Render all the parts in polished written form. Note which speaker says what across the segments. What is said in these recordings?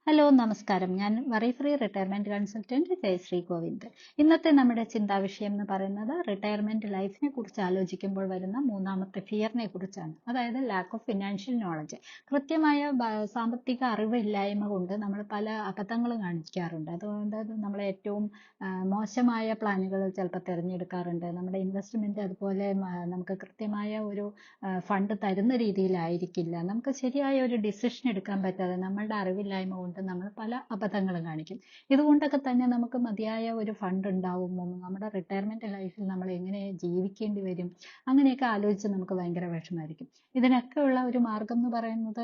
Speaker 1: Hello നമസ്കാരം. ഞാൻ worry free retirement consultant Jayashree Govind. ഇന്നത്തെ നമ്മുടെ ചിന്താവിഷയം എന്ന് പറയുന്നത് റിട്ടയർമെന്റ് ലൈഫിനെ കുറിച്ച് ആലോചിക്കുമ്പോൾ വരുന്ന മൂന്നാമത്തെ ഫിയറിനെ കുറിച്ചാണ്. അതായത് ലാക്ക് ഓഫ് ഫിനാൻഷ്യൽ നോളജ്. കൃത്യമായ സാമ്പത്തിക അറിവില്ലായ്മ കൊണ്ട് നമ്മൾ പല അബദ്ധങ്ങളും കാണിക്കാറുണ്ട്. അതുകൊണ്ട് നമ്മൾ ഏറ്റവും മോശമായ പ്ലാനുകൾ ചിലപ്പോൾ തിരഞ്ഞെടുക്കാറുണ്ട്. നമ്മുടെ ഇൻവെസ്റ്റ്മെന്റ് അതുപോലെ നമുക്ക് കൃത്യമായ ഒരു ഫണ്ട് തരുന്ന രീതിയിലായിരിക്കില്ല. നമുക്ക് ശരിയായ ഒരു ഡിസിഷൻ എടുക്കാൻ പറ്റാതെ നമ്മളുടെ അറിവില്ലായ്മ കൊണ്ട് നമ്മൾ പല അബദ്ധങ്ങളും കാണിക്കും. ഇതുകൊണ്ടൊക്കെ തന്നെ നമുക്ക് മതിയായ ഒരു ഫണ്ട് ഉണ്ടാവുമോ, നമ്മുടെ റിട്ടയർമെന്റ് ലൈഫിൽ നമ്മൾ എങ്ങനെ ജീവിക്കേണ്ടി വരും, അങ്ങനെയൊക്കെ ആലോചിച്ച് നമുക്ക് ഭയങ്കര വിഷമമായിരിക്കും. ഇതിനൊക്കെ ഉള്ള ഒരു മാർഗം എന്ന് പറയുന്നത്,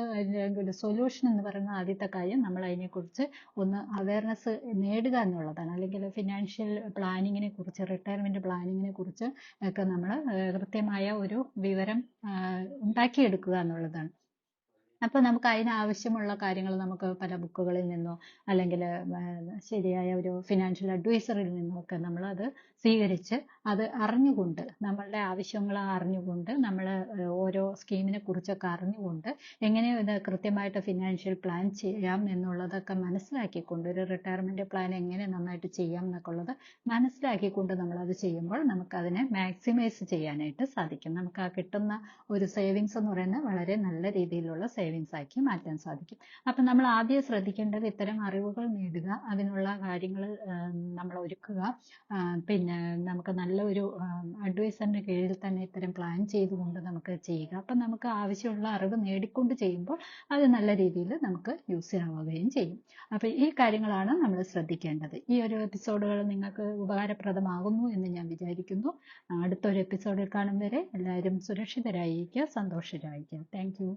Speaker 1: ഒരു സൊല്യൂഷൻ എന്ന് പറയുന്ന ആദ്യത്തെ കാര്യം നമ്മൾ അതിനെക്കുറിച്ച് ഒന്ന് അവയർനെസ് നേടുക എന്നുള്ളതാണ്. അല്ലെങ്കിൽ ഫിനാൻഷ്യൽ പ്ലാനിങ്ങിനെ കുറിച്ച്, റിട്ടയർമെന്റ് പ്ലാനിങ്ങിനെ കുറിച്ച് ഒക്കെ നമ്മൾ കൃത്യമായ ഒരു വിവരം ഉണ്ടാക്കിയെടുക്കുക എന്നുള്ളതാണ്. അപ്പോൾ നമുക്ക് അതിനാവശ്യമുള്ള കാര്യങ്ങൾ നമുക്ക് പല ബുക്കുകളിൽ നിന്നോ അല്ലെങ്കിൽ ശരിയായ ഒരു ഫിനാൻഷ്യൽ അഡ്വൈസറിൽ നിന്നോ ഒക്കെ നമ്മളത് സ്വീകരിച്ച് അത് അറിഞ്ഞുകൊണ്ട്, നമ്മളുടെ ആവശ്യങ്ങൾ അറിഞ്ഞുകൊണ്ട്, നമ്മൾ ഓരോ സ്കീമിനെ കുറിച്ചൊക്കെ അറിഞ്ഞുകൊണ്ട് എങ്ങനെ ഇത് കൃത്യമായിട്ട് ഫിനാൻഷ്യൽ പ്ലാൻ ചെയ്യാം എന്നുള്ളതൊക്കെ മനസ്സിലാക്കിക്കൊണ്ട്, ഒരു റിട്ടയർമെന്റ് പ്ലാൻ എങ്ങനെ നന്നായിട്ട് ചെയ്യാം എന്നൊക്കെ ഉള്ളത് മനസ്സിലാക്കിക്കൊണ്ട് നമ്മളത് ചെയ്യുമ്പോൾ നമുക്കതിനെ മാക്സിമൈസ് ചെയ്യാനായിട്ട് സാധിക്കും. നമുക്ക് ആ കിട്ടുന്ന ഒരു സേവിങ്സ് എന്ന് പറയുന്നത് വളരെ നല്ല രീതിയിലുള്ള സേവിങ്സ് ആക്കി മാറ്റാൻ സാധിക്കും. അപ്പം നമ്മൾ ആദ്യം ശ്രദ്ധിക്കേണ്ടത് ഇത്തരം അറിവുകൾ നേടുക, അതിനുള്ള കാര്യങ്ങൾ നമ്മൾ ഒരുക്കുക. പിന്നെ നമുക്ക് നല്ല ഒരു അഡ്വൈസറിന്റെ കീഴിൽ തന്നെ ഇത്തരം പ്ലാൻ ചെയ്തുകൊണ്ട് നമുക്ക് ചെയ്യുക. അപ്പം നമുക്ക് ആവശ്യമുള്ള അറിവ് നേടിക്കൊണ്ട് ചെയ്യുമ്പോൾ അത് നല്ല രീതിയിൽ നമുക്ക് യൂസ് ആവുകയും ചെയ്യും. അപ്പം ഈ കാര്യങ്ങളാണ് നമ്മൾ ശ്രദ്ധിക്കേണ്ടത്. ഈ ഒരു എപ്പിസോഡുകൾ നിങ്ങൾക്ക് ഉപകാരപ്രദമാകുന്നു എന്ന് ഞാൻ വിചാരിക്കുന്നു. അടുത്തൊരു എപ്പിസോഡിൽ കാണും വരെ എല്ലാവരും സുരക്ഷിതരായിരിക്കുക, സന്തോഷരായിരിക്കുക. Thank you.